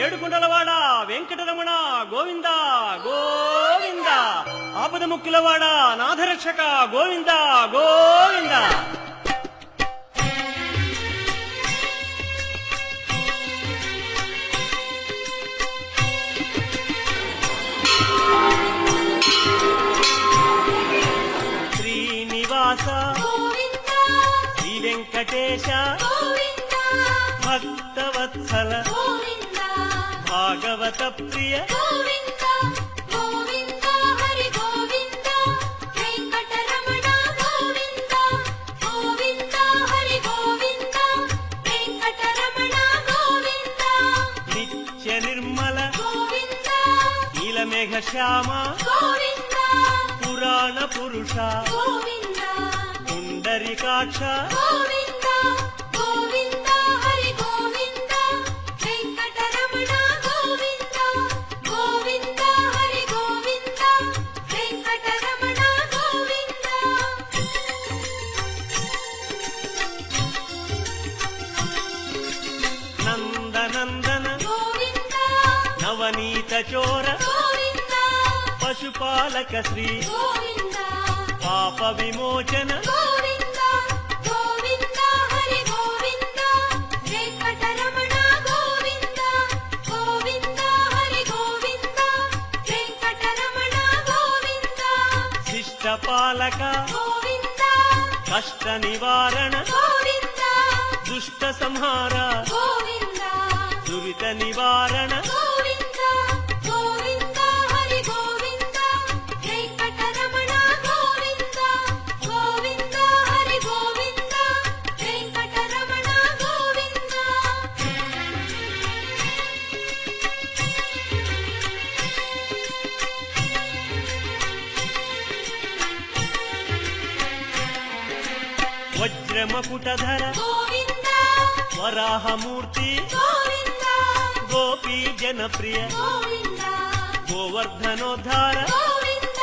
ఏడుకొండలవాడ వెంకటరమణ గోవింద గోవింద, ఆపద ముక్కులవాడ నాథరక్షక గోవింద గోవింద. శ్రీనివాస శ్రీ వెంకటేశ భక్తవత్సల భాగవత ప్రియ గోవింద గోవింద హరి గోవింద వెంకటరమణ గోవింద గోవింద హరి గోవింద వెంకటరమణ గోవింద నిత్య నిర్మల గోవింద నీలమేఘ శ్యామ గోవింద పురాణ పురుష గోవింద పుండరీకాక్ష గోవింద గోవింద హరి గోవింద వెంకటరమణ గోవింద గోవింద హరి గోవింద వెంకటరమణ గోవింద. నందనందన గోవింద నవనీత చోర గోవింద పశుపాలక శ్రీ గోవింద పాప విమోచన గోవింద గోవింద హరి గోవింద వెంకటరమణ గోవింద గోవింద హరి గోవింద వెంకటరమణ గోవింద శిష్టపాలక గోవింద కష్ట నివారణ గోవింద దుష్ట సంహార గోవింద దురిత నివారణ గోవింద గోవింద హరి గోవింద వెంకటరమణ గోవింద గోవింద హరి గోవింద వెంకటరమణ గోవింద. వజ్రమకుటధర గోవింద వరాహమూర్తి గోవింద గోపీ జనప్రియ గోవింద గోవర్ధనోద్ధార గోవింద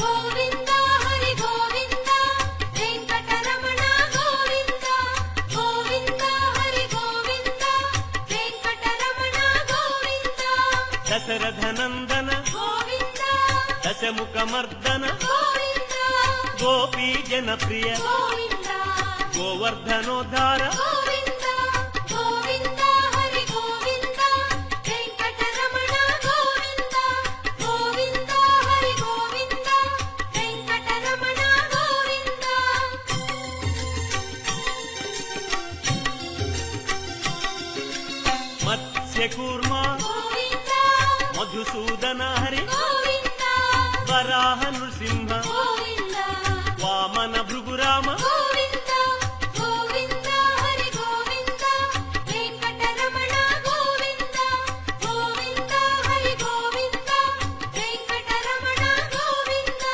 గోవింద హరి గోవింద వెంకటరమణ గోవింద గోవింద హరి గోవింద వెంకటరమణ గోవింద దశరథనందన గోవింద దశముఖమర్దన గోవింద గోపీ జనప్రియ గోవింద గోవర్ధనోద్ధార గోవింద గోవింద హరి గోవింద వెంకటరమణ గోవింద గోవింద హరి గోవింద వెంకటరమణ గోవింద. మత్స్యకూర్మ గోవింద మధుసూదన హరి గోవింద వరాహ నృసింహ గోవింద వామన భృగురామ గోవింద గోవింద హరి గోవింద వెంకటరమణ గోవింద గోవింద హరి గోవింద వెంకటరమణ గోవింద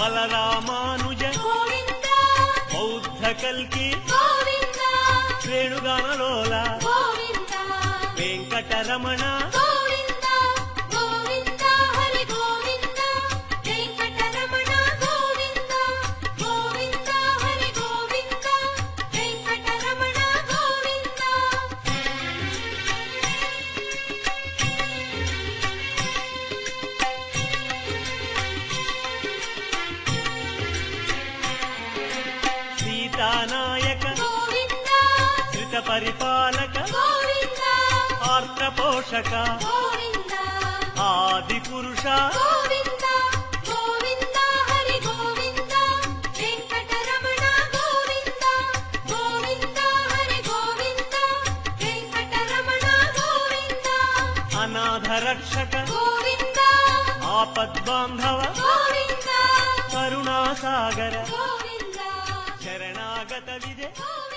బలరామానుజ గోవింద బౌద్ధ కల్కి గోవింద రేణుగానలోల గోవింద వెంకటరమణ గోవింద గోవింద హరి గోవింద వెంకటరమణ గోవింద గోవింద హరి గోవింద వెంకటరమణ గోవింద. సీతానాయక గోవింద ధృత పరిపాలక గోవింద ఆర్త పోషక గోవింద ఆది పురుష గోవింద గోవింద హరి గోవింద వెంకటరమణ గోవింద గోవింద హరి గోవింద వెంకటరమణ గోవింద అనాథ రక్షక గోవింద ఆపద్బాంధవ గోవింద కరుణాసాగర గోవింద శరణాగత విజయ గోవింద